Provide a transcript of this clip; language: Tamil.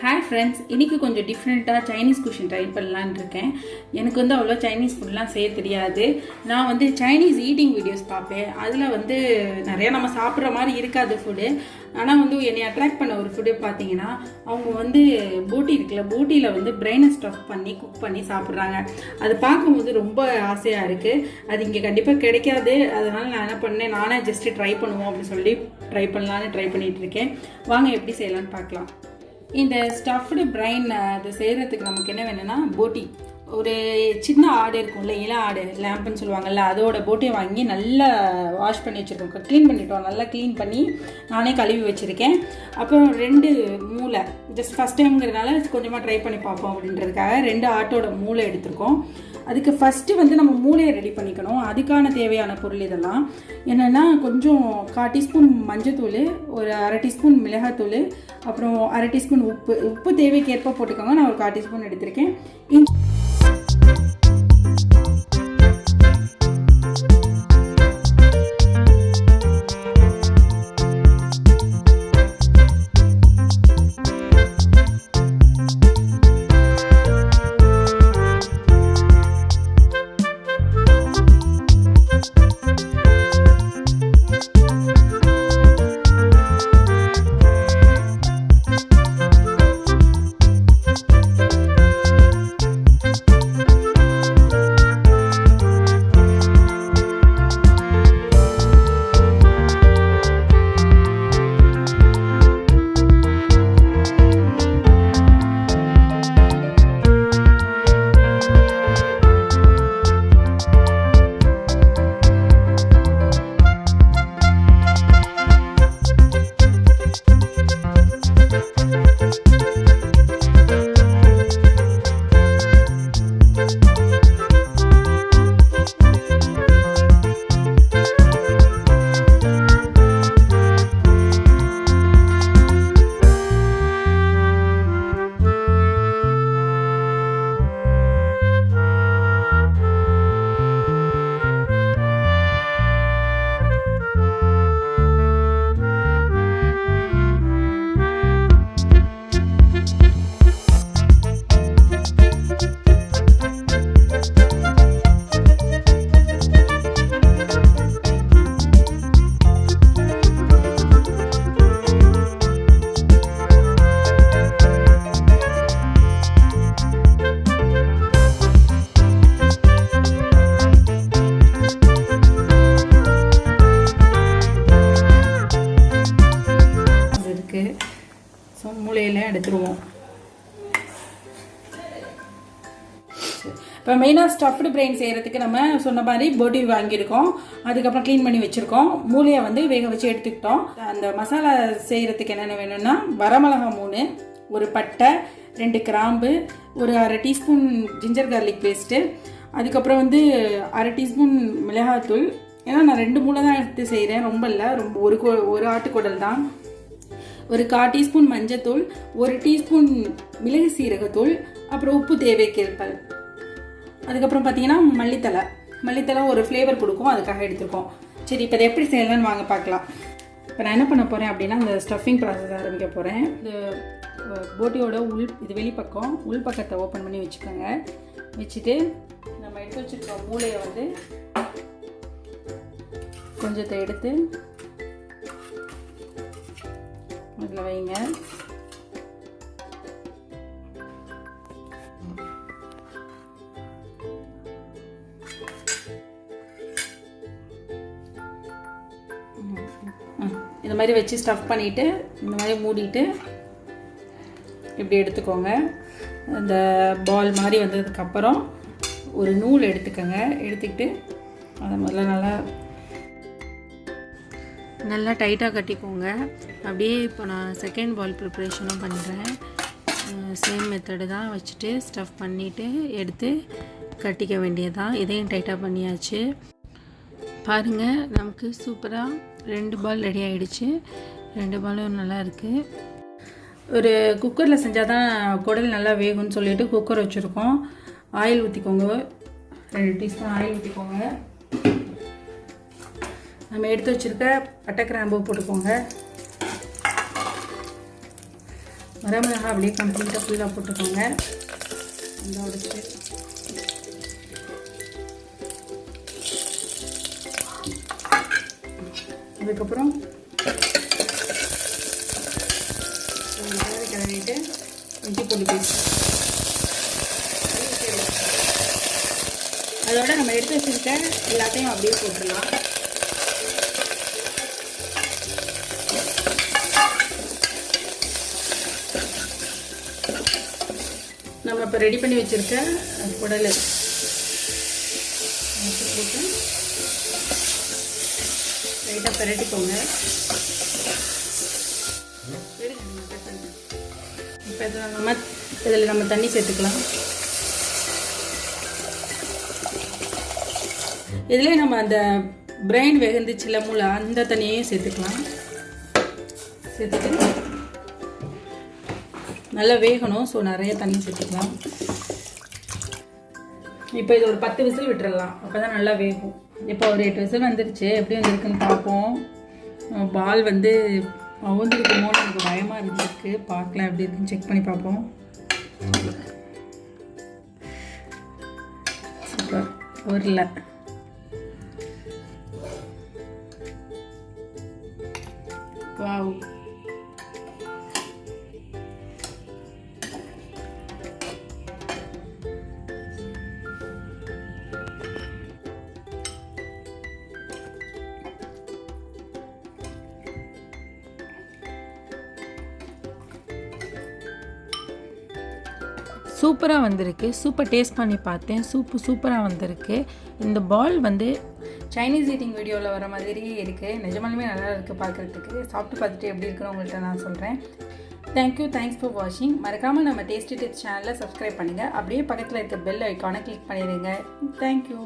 ஹாய் ஃப்ரெண்ட்ஸ், இன்றைக்கி கொஞ்சம் டிஃப்ரெண்ட்டாக சைனீஸ் குஷன் ட்ரை பண்ணலான்னு இருக்கேன். எனக்கு அவ்வளோ சைனீஸ் ஃபுட்லாம் செய்ய தெரியாது. நான் சைனீஸ் ஈட்டிங் வீடியோஸ் பார்ப்பேன். அதில் நிறையா நம்ம சாப்பிட்ற மாதிரி இருக்காது ஃபுட்டு. ஆனால் என்னை அட்ராக்ட் பண்ண ஒரு ஃபுட்டு பார்த்தீங்கன்னா, அவங்க போட்டி இருக்குல்ல, போட்டியில் பிரெயினை ஸ்டஃப் பண்ணி குக் பண்ணி சாப்பிட்றாங்க. அது பார்க்கும்போது ரொம்ப ஆசையாக இருக்குது. அது இங்கே கண்டிப்பாக கிடைக்காது. அதனால் நான் என்ன பண்ணேன், நானே ஜஸ்ட்டு ட்ரை பண்ணுவோம் அப்படின்னு சொல்லி ட்ரை பண்ணிகிட்ருக்கேன். வாங்க எப்படி செய்யலான்னு பார்க்கலாம். இந்த ஸ்டஃப்டு பிரைன் அது செய்கிறதுக்கு நமக்கு என்ன வேணும்னா, போட்டி, ஒரு சின்ன ஆடு இருக்கும்ல, இள ஆடு, லேம்புன்னு சொல்லுவாங்கள்ல, அதோட போட்டியை வாங்கி நல்லா வாஷ் பண்ணி வச்சுருக்கோம். க்ளீன் பண்ணிட்டோம், நல்லா க்ளீன் பண்ணி நானே கழுவி வச்சுருக்கேன். அப்புறம் 2 மூளை, ஜஸ்ட் ஃபஸ்ட் டைம்ங்கிறதுனால கொஞ்சமாக ட்ரை பண்ணி பார்ப்போம் அப்படின்றதுக்காக 2 ஆட்டோட மூளை எடுத்திருக்கோம். அதுக்கு ஃபஸ்ட்டு நம்ம மூளையை ரெடி பண்ணிக்கணும். அதுக்கான தேவையான பொருள் இதெல்லாம் என்னென்னா, கொஞ்சம் 1/4 டீஸ்பூன் மஞ்சத்தூள், ஒரு 1/2 டீஸ்பூன் மிளகாத்தூள், அப்புறம் 1/2 டீஸ்பூன் உப்பு தேவைக்கு ஏற்ப போட்டுக்கோங்க. நான் ஒரு 1/4 டீஸ்பூன் எடுத்திருக்கேன். மூளையெல்லாம் எடுத்துருவோம். இப்போ மெயினாக ஸ்டஃப்டு பிரெயின் செய்கிறதுக்கு நம்ம சொன்ன மாதிரி போட்டி வாங்கியிருக்கோம். அதுக்கப்புறம் க்ளீன் பண்ணி வச்சுருக்கோம். மூளையை வேக வச்சு எடுத்துக்கிட்டோம். அந்த மசாலா செய்கிறதுக்கு என்னென்ன வேணும்னா, வரமிளகா 3, ஒரு பட்டை, 2 கிராம்பு, ஒரு 1/2 டீஸ்பூன் ஜிஞ்சர் கார்லிக் பேஸ்ட்டு, அதுக்கப்புறம் 1/2 டீஸ்பூன் மிளகாத்தூள். ஏன்னா நான் 2 மூளை தான் எடுத்து செய்கிறேன், ரொம்ப இல்லை, ரொம்ப ஒரு ஆட்டுக்குடல் தான். ஒரு 1/4 டீஸ்பூன் மஞ்சத்தூள், 1 டீஸ்பூன் மிளகு சீரகத்தூள், அப்புறம் உப்பு தேவைக்கேற்ப. அதுக்கப்புறம் பார்த்தீங்கன்னா மல்லித்தலை ஒரு ஃப்ளேவர் கொடுக்கும், அதுக்காக எடுத்துருக்கோம். சரி, இப்போ இதை எப்படி செய்யலாம்னு வாங்க பார்க்கலாம். இப்போ நான் என்ன பண்ண போகிறேன் அப்படின்னா, அந்த ஸ்டஃபிங் ப்ராசஸ் ஆரம்பிக்க போகிறேன். இந்த போட்டியோட இது வெளிப்பக்கம், உள் பக்கத்தை ஓப்பன் பண்ணி வச்சுக்கோங்க. வச்சுட்டு நம்ம எடுத்து வச்சுருக்க மூளையை கொஞ்சத்தை எடுத்து அதில் வைங்க. இந்த மாதிரி வச்சு ஸ்டஃப் பண்ணிவிட்டு இந்த மாதிரி மூடிட்டு இப்படி எடுத்துக்கோங்க. அந்த பால் மாதிரி வந்ததுக்கப்புறம் ஒரு நூல் எடுத்துக்கோங்க. எடுத்துக்கிட்டு அதை முதல்ல நல்லா டைட்டாக கட்டிக்கோங்க. அப்படியே இப்போ நான் செகண்ட் பால் ப்ரிப்ரேஷனும் பண்ணுறேன். சேம் மெத்தடு தான். வச்சுட்டு ஸ்டஃப் பண்ணிவிட்டு எடுத்து கட்டிக்க வேண்டியதான். இதையும் டைட்டாக பண்ணியாச்சு. பாருங்கள், நமக்கு சூப்பராக 2 பால் ரெடி ஆகிடுச்சு. 2 பாலும் நல்லா இருக்குது. ஒரு குக்கரில் செஞ்சால் தான் குடல் நல்லா வேகும்னு சொல்லிவிட்டு குக்கர் வச்சுருக்கோம். ஆயில் ஊற்றிக்கோங்க. 2 டீஸ்பூன் ஆயில் ஊற்றிக்கோங்க. நம்ம எடுத்து வச்சுருக்க பட்டை கிராம்பு போட்டுக்கோங்க. வரமிளகா அப்படியே கம்ப்ளீட்டாக ஃபுல்லாக போட்டுக்கோங்க. நல்லா உடைச்சு அதுக்கப்புறம் கிளறிட்டு இஞ்சி பூண்டு பேஸ்ட் அதோட நம்ம எடுத்து வச்சுருக்க எல்லாத்தையும் அப்படியே போட்டுடலாம். நம்ம இப்போ ரெடி பண்ணி வச்சுருக்க குடலை போட்டு லைட்டாக பிரட்டிக்கோங்க. இப்போ இதில் நம்ம தண்ணி சேர்த்துக்கலாம். இதில் நம்ம அந்த பிரைன் வெகுந்துச்சுல மூளை அந்த தண்ணியையும் சேர்த்துக்கலாம். சேர்த்துட்டு நல்லா வேகணும். ஸோ நிறைய தண்ணி சேர்த்துக்கலாம். இப்போ இது ஒரு 10 விசில் விட்டுறலாம். அப்போ தான் நல்லா வேகும். இப்போ ஒரு 8 விசில் வந்துருச்சு. எப்படி வந்துருக்குன்னு பார்ப்போம். பால் வந்து அவுந்துருக்குமோன்னு எனக்கு பயமாக இருந்திருக்கு. பார்க்கலாம் எப்படி இருக்குன்னு செக் பண்ணி பார்ப்போம். சூப்பர். ஊரில் வாவ். சூப்பராக வந்திருக்கு. சூப்பர் டேஸ்ட் பண்ணி பார்த்தேன். சூப்பராக வந்திருக்கு. இந்த பால் வந்து சைனீஸ் ஈட்டிங் வீடியோவில் வர மாதிரியே இருக்குது. நிஜமாலுமே நல்லா இருக்குது பார்க்குறதுக்கு. சாப்பிட்டு பார்த்துட்டு எப்படி இருக்குன்னு உங்கள்கிட்ட நான் சொல்கிறேன். தேங்க்ஸ் ஃபார் வாட்சிங். மறக்காமல் நம்ம டேஸ்டி டிப்ஸ் சேனலில் சப்ஸ்கிரைப் பண்ணுங்கள். அப்படியே பக்கத்தில் இருக்க பெல் ஐக்கானை கிளிக் பண்ணிடுங்க. தேங்க்யூ.